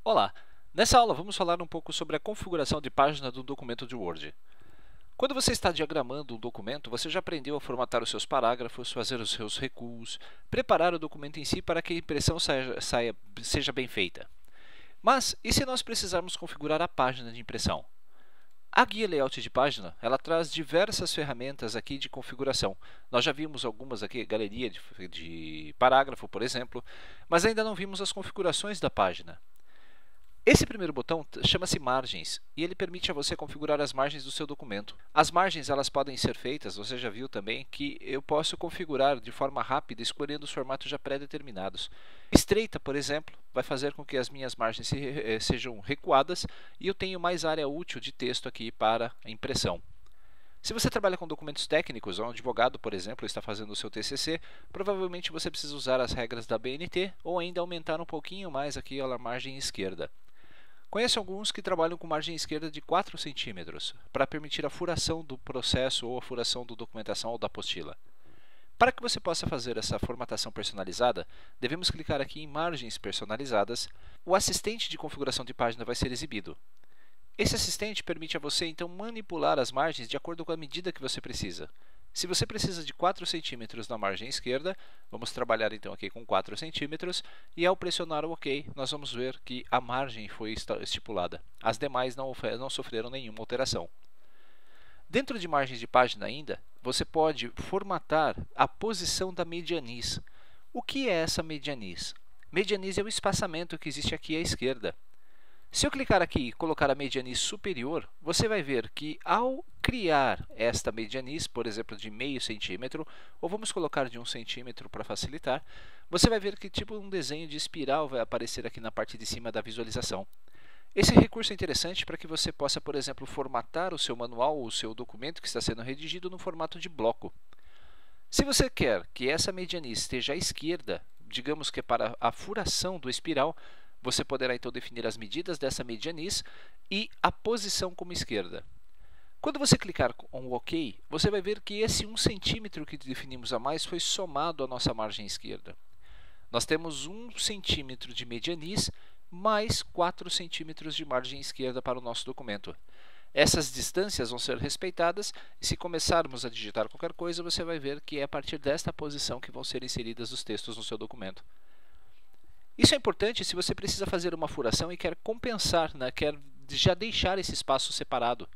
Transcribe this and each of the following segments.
Olá! Nessa aula vamos falar um pouco sobre a configuração de página do documento de Word. Quando você está diagramando um documento, você já aprendeu a formatar os seus parágrafos, fazer os seus recuos, preparar o documento em si para que a impressão seja bem feita. Mas, e se nós precisarmos configurar a página de impressão? A guia layout de página, ela traz diversas ferramentas aqui de configuração. Nós já vimos algumas aqui, galeria de parágrafo, por exemplo, mas ainda não vimos as configurações da página. Esse primeiro botão chama-se Margens e ele permite a você configurar as margens do seu documento. As margens elas podem ser feitas, você já viu também, que eu posso configurar de forma rápida escolhendo os formatos já pré-determinados. Estreita, por exemplo, vai fazer com que as minhas margens sejam recuadas e eu tenho mais área útil de texto aqui para a impressão. Se você trabalha com documentos técnicos, ou um advogado, por exemplo, está fazendo o seu TCC, provavelmente você precisa usar as regras da BNT ou ainda aumentar um pouquinho mais aqui a margem esquerda. Conheço alguns que trabalham com margem esquerda de 4 centímetros, para permitir a furação do processo ou a furação da documentação ou da apostila. Para que você possa fazer essa formatação personalizada, devemos clicar aqui em Margens Personalizadas. O assistente de configuração de página vai ser exibido. Esse assistente permite a você, então, manipular as margens de acordo com a medida que você precisa. Se você precisa de 4 centímetros na margem esquerda, vamos trabalhar então aqui com 4 centímetros e ao pressionar o OK, nós vamos ver que a margem foi estipulada. As demais não sofreram nenhuma alteração. Dentro de margens de página ainda, você pode formatar a posição da medianiz. O que é essa medianiz? Medianiz é o espaçamento que existe aqui à esquerda. Se eu clicar aqui e colocar a medianiz superior, você vai ver que ao criar esta medianiz, por exemplo, de meio centímetro, ou vamos colocar de 1 centímetro para facilitar, você vai ver que tipo um desenho de espiral vai aparecer aqui na parte de cima da visualização. Esse recurso é interessante para que você possa, por exemplo, formatar o seu manual ou o seu documento que está sendo redigido no formato de bloco. Se você quer que essa medianiz esteja à esquerda, digamos que é para a furação do espiral, você poderá então definir as medidas dessa medianiz e a posição como esquerda. Quando você clicar com OK, você vai ver que esse 1 centímetro que definimos a mais foi somado à nossa margem esquerda. Nós temos 1 centímetro de medianiz mais 4 centímetros de margem esquerda para o nosso documento. Essas distâncias vão ser respeitadas e se começarmos a digitar qualquer coisa, você vai ver que é a partir desta posição que vão ser inseridos os textos no seu documento. Isso é importante se você precisa fazer uma furação e quer compensar, quer já deixar esse espaço separado.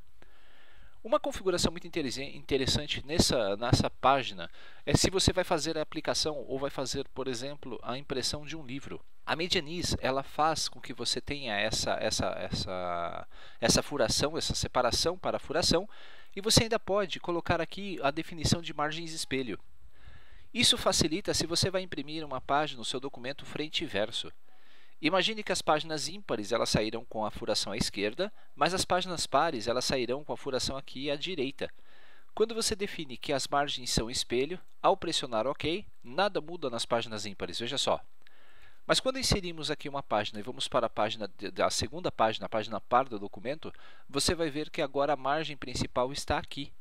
Uma configuração muito interessante nessa página é se você vai fazer a aplicação ou vai fazer, por exemplo, a impressão de um livro. A medianiz ela faz com que você tenha essa furação, essa separação para a furação, e você ainda pode colocar aqui a definição de margens espelho. Isso facilita se você vai imprimir uma página no seu documento frente e verso. Imagine que as páginas ímpares elas sairão com a furação à esquerda, mas as páginas pares elas sairão com a furação aqui à direita. Quando você define que as margens são espelho, ao pressionar OK, nada muda nas páginas ímpares, veja só. Mas quando inserimos aqui uma página e vamos para a segunda página, a página par do documento, você vai ver que agora a margem principal está aqui.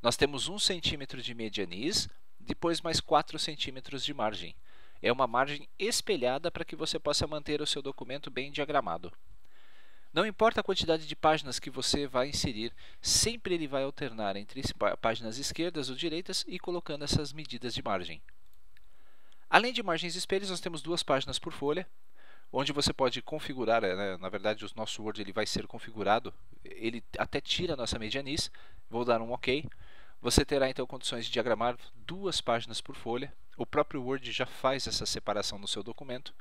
Nós temos 1 centímetro de medianiz, depois mais 4 centímetros de margem. É uma margem espelhada para que você possa manter o seu documento bem diagramado. Não importa a quantidade de páginas que você vai inserir, sempre ele vai alternar entre páginas esquerdas ou direitas e colocando essas medidas de margem. Além de margens espelhos, nós temos 2 páginas por folha, onde você pode configurar, na verdade o nosso Word ele vai ser configurado, ele até tira a nossa medianiz, vou dar um OK. Você terá então condições de diagramar 2 páginas por folha. O próprio Word já faz essa separação no seu documento.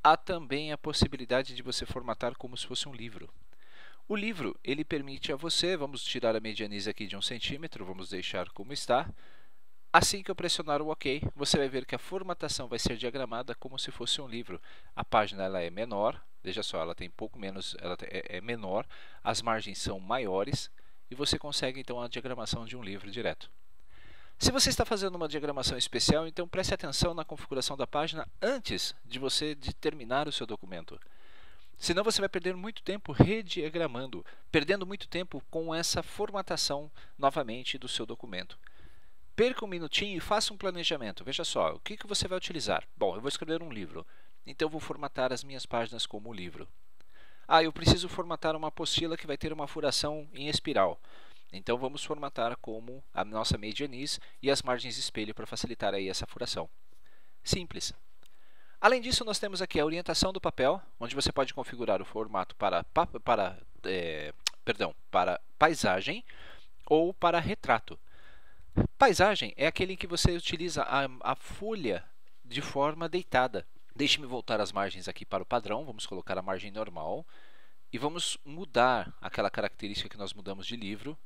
Há também a possibilidade de você formatar como se fosse um livro. O livro ele permite a você, vamos tirar a medianiz aqui de 1 centímetro, vamos deixar como está. Assim que eu pressionar o OK, você vai ver que a formatação vai ser diagramada como se fosse um livro. A página ela é menor, veja só, ela tem pouco menos, ela é menor, as margens são maiores, e você consegue então a diagramação de um livro direto. Se você está fazendo uma diagramação especial, então preste atenção na configuração da página antes de você terminar o seu documento. Senão você vai perder muito tempo rediagramando, perdendo muito tempo com essa formatação novamente do seu documento. Perca um minutinho e faça um planejamento. Veja só, o que você vai utilizar? Bom, eu vou escrever um livro, então vou formatar as minhas páginas como livro. Ah, eu preciso formatar uma apostila que vai ter uma furação em espiral. Então vamos formatar como a nossa medianiz e as margens de espelho para facilitar aí essa furação. Simples. Além disso, nós temos aqui a orientação do papel, onde você pode configurar o formato para paisagem ou para retrato. Paisagem é aquele em que você utiliza a folha de forma deitada. Deixe-me voltar as margens aqui para o padrão, vamos colocar a margem normal e vamos mudar aquela característica que nós mudamos de livro.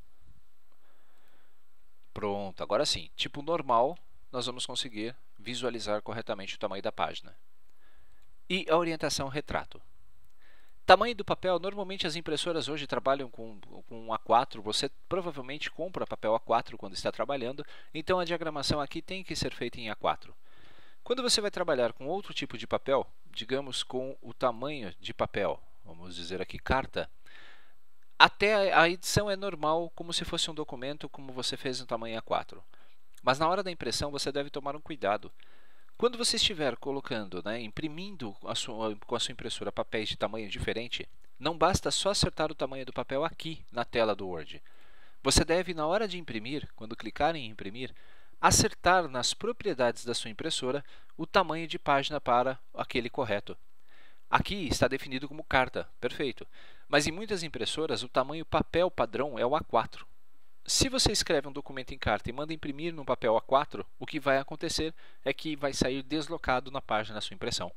Pronto, agora sim, tipo normal, nós vamos conseguir visualizar corretamente o tamanho da página. E a orientação retrato. Tamanho do papel, normalmente as impressoras hoje trabalham com A4, você provavelmente compra papel A4 quando está trabalhando, então a diagramação aqui tem que ser feita em A4. Quando você vai trabalhar com outro tipo de papel, digamos com o tamanho de papel, vamos dizer aqui carta, até a edição é normal, como se fosse um documento, como você fez no tamanho A4. Mas na hora da impressão você deve tomar um cuidado. Quando você estiver colocando, imprimindo com a sua impressora papéis de tamanho diferente, não basta só acertar o tamanho do papel aqui na tela do Word. Você deve, na hora de imprimir, quando clicar em imprimir, acertar nas propriedades da sua impressora o tamanho de página para aquele correto. Aqui está definido como carta, perfeito. Mas em muitas impressoras o tamanho papel padrão é o A4. Se você escreve um documento em carta e manda imprimir no papel A4, o que vai acontecer é que vai sair deslocado na página da sua impressão.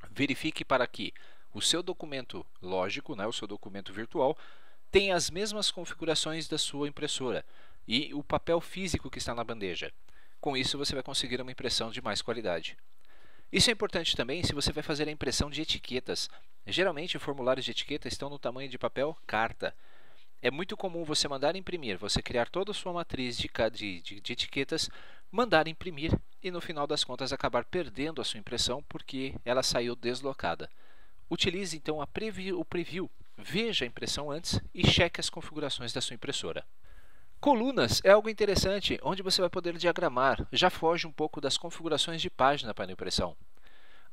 Verifique para que o seu documento lógico, o seu documento virtual, tenha as mesmas configurações da sua impressora e o papel físico que está na bandeja. Com isso, você vai conseguir uma impressão de mais qualidade. Isso é importante também se você vai fazer a impressão de etiquetas. Geralmente, formulários de etiqueta estão no tamanho de papel carta. É muito comum você mandar imprimir, você criar toda a sua matriz de etiquetas, mandar imprimir e no final das contas acabar perdendo a sua impressão porque ela saiu deslocada. Utilize então o preview, veja a impressão antes e cheque as configurações da sua impressora. Colunas é algo interessante, onde você vai poder diagramar, já foge um pouco das configurações de página para a impressão.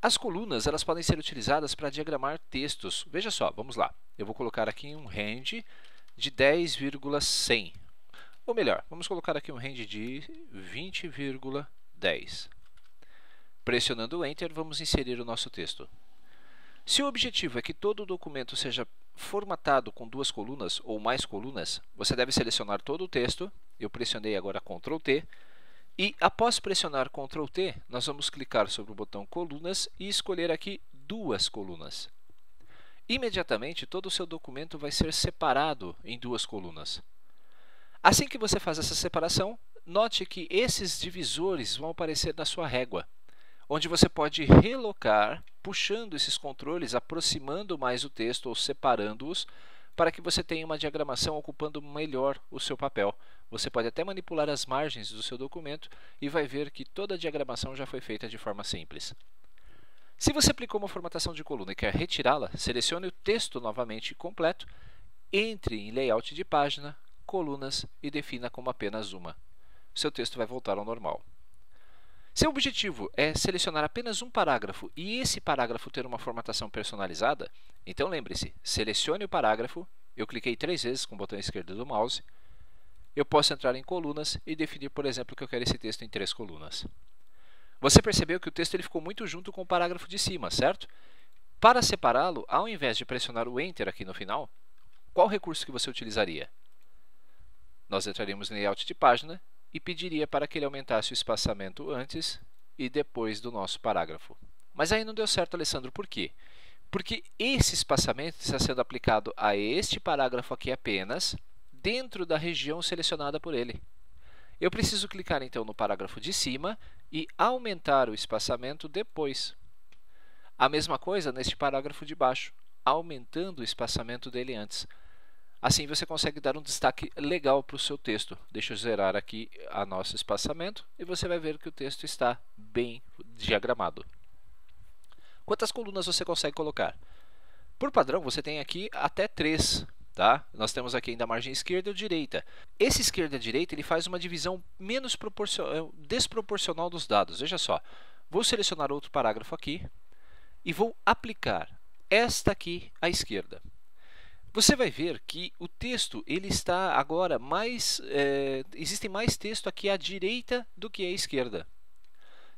As colunas elas podem ser utilizadas para diagramar textos. Veja só, vamos lá. Eu vou colocar aqui um range de 10,100. Ou melhor, vamos colocar aqui um range de 20,10. Pressionando o Enter, vamos inserir o nosso texto. Se o objetivo é que todo o documento seja formatado com duas colunas ou mais colunas, você deve selecionar todo o texto. Eu pressionei agora Ctrl T. E após pressionar Ctrl T, nós vamos clicar sobre o botão Colunas e escolher aqui duas colunas. Imediatamente, todo o seu documento vai ser separado em duas colunas. Assim que você faz essa separação, note que esses divisores vão aparecer na sua régua, onde você pode relocar, puxando esses controles, aproximando mais o texto ou separando-os, para que você tenha uma diagramação ocupando melhor o seu papel. Você pode até manipular as margens do seu documento e vai ver que toda a diagramação já foi feita de forma simples. Se você aplicou uma formatação de coluna e quer retirá-la, selecione o texto novamente completo, entre em Layout de página, Colunas e defina como apenas uma. Seu texto vai voltar ao normal. Se o objetivo é selecionar apenas um parágrafo e esse parágrafo ter uma formatação personalizada, então lembre-se, selecione o parágrafo, eu cliquei 3 vezes com o botão esquerdo do mouse, eu posso entrar em colunas e definir, por exemplo, que eu quero esse texto em 3 colunas. Você percebeu que o texto ficou muito junto com o parágrafo de cima, certo? Para separá-lo, ao invés de pressionar o Enter aqui no final, qual recurso que você utilizaria? Nós entraríamos em Layout de página e pediria para que ele aumentasse o espaçamento antes e depois do nosso parágrafo. Mas aí não deu certo, Alessandro, por quê? Porque esse espaçamento está sendo aplicado a este parágrafo aqui apenas, dentro da região selecionada por ele. Eu preciso clicar então no parágrafo de cima e aumentar o espaçamento depois. A mesma coisa neste parágrafo de baixo, aumentando o espaçamento dele antes. Assim você consegue dar um destaque legal para o seu texto. Deixa eu zerar aqui o nosso espaçamento e você vai ver que o texto está bem diagramado. Quantas colunas você consegue colocar? Por padrão, você tem aqui até 3. Tá? Nós temos aqui ainda a margem esquerda e direita. Esse esquerda e direita ele faz uma divisão desproporcional dos dados. Veja só, vou selecionar outro parágrafo aqui e vou aplicar esta aqui à esquerda. Você vai ver que o texto ele está agora existe mais texto aqui à direita do que à esquerda.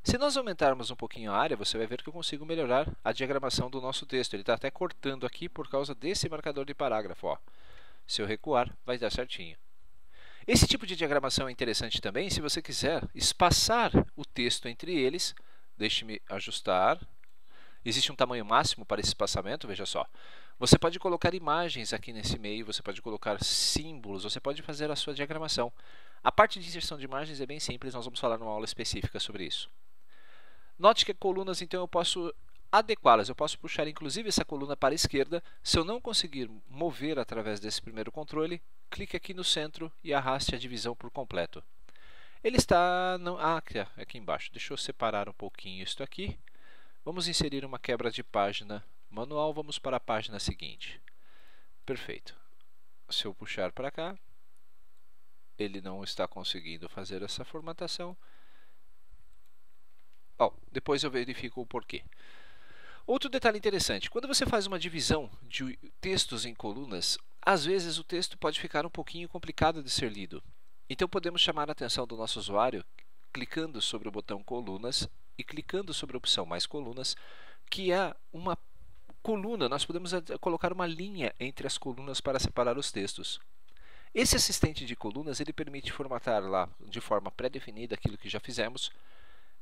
Se nós aumentarmos um pouquinho a área, você vai ver que eu consigo melhorar a diagramação do nosso texto. Ele está até cortando aqui por causa desse marcador de parágrafo. Ó. Se eu recuar, vai dar certinho. Esse tipo de diagramação é interessante também se você quiser espaçar o texto entre eles. Deixe-me ajustar. Existe um tamanho máximo para esse espaçamento, veja só. Você pode colocar imagens aqui nesse meio, você pode colocar símbolos, você pode fazer a sua diagramação. A parte de inserção de imagens é bem simples, nós vamos falar numa aula específica sobre isso. Note que colunas, então, eu posso adequá-las, eu posso puxar inclusive essa coluna para a esquerda. Se eu não conseguir mover através desse primeiro controle, clique aqui no centro e arraste a divisão por completo. Ele está aqui embaixo. Deixa eu separar um pouquinho isto aqui. Vamos inserir uma quebra de página manual, vamos para a página seguinte. Perfeito. Se eu puxar para cá, ele não está conseguindo fazer essa formatação. Depois eu verifico o porquê. Outro detalhe interessante, quando você faz uma divisão de textos em colunas, às vezes o texto pode ficar um pouquinho complicado de ser lido. Então podemos chamar a atenção do nosso usuário clicando sobre o botão colunas e clicando sobre a opção mais colunas, que é uma coluna, nós podemos colocar uma linha entre as colunas para separar os textos. Esse assistente de colunas ele permite formatar lá de forma pré-definida aquilo que já fizemos.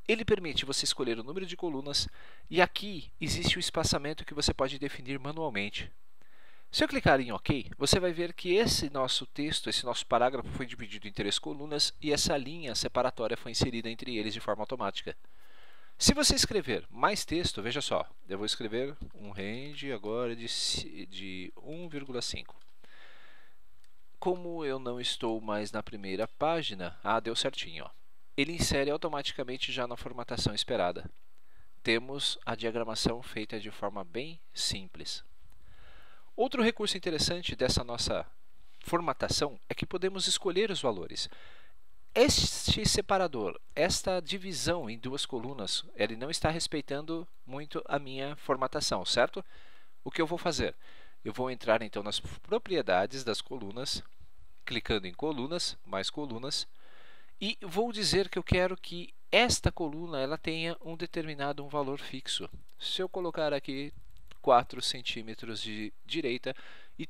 Ele permite você escolher o número de colunas e aqui existe o espaçamento que você pode definir manualmente. Se eu clicar em OK, você vai ver que esse nosso texto, esse nosso parágrafo foi dividido em 3 colunas e essa linha separatória foi inserida entre eles de forma automática. Se você escrever mais texto, veja só, eu vou escrever um range agora de 1,5. Como eu não estou mais na primeira página, deu certinho. Ó. Ele insere automaticamente já na formatação esperada. Temos a diagramação feita de forma bem simples. Outro recurso interessante dessa nossa formatação é que podemos escolher os valores. Este separador, esta divisão em 2 colunas, ele não está respeitando muito a minha formatação, certo? O que eu vou fazer? Eu vou entrar então nas propriedades das colunas, clicando em colunas, mais colunas, e vou dizer que eu quero que esta coluna ela tenha um determinado valor fixo. Se eu colocar aqui 4 centímetros de direita e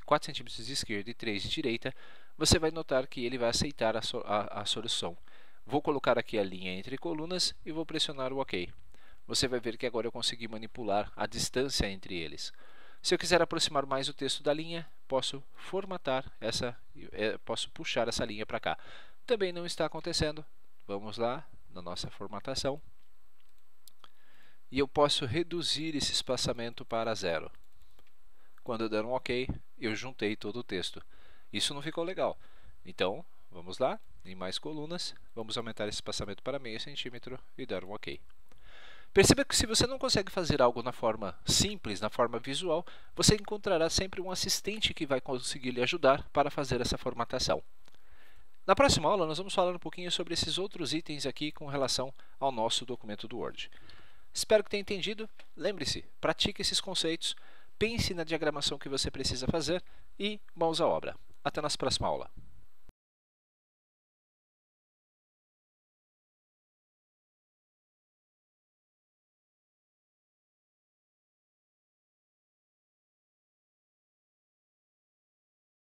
4 centímetros de esquerda e 3 de direita, você vai notar que ele vai aceitar a solução. Vou colocar aqui a linha entre colunas e vou pressionar o OK. Você vai ver que agora eu consegui manipular a distância entre eles. Se eu quiser aproximar mais o texto da linha, posso posso puxar essa linha para cá. Também não está acontecendo. Vamos lá na nossa formatação. E eu posso reduzir esse espaçamento para 0. Quando eu der um OK, eu juntei todo o texto. Isso não ficou legal. Então, vamos lá, em mais colunas, vamos aumentar esse espaçamento para meio centímetro e dar um OK. Perceba que se você não consegue fazer algo na forma simples, na forma visual, você encontrará sempre um assistente que vai conseguir lhe ajudar para fazer essa formatação. Na próxima aula, nós vamos falar um pouquinho sobre esses outros itens aqui com relação ao nosso documento do Word. Espero que tenha entendido. Lembre-se, pratique esses conceitos, pense na diagramação que você precisa fazer e mãos à obra. Até nossa próxima aula.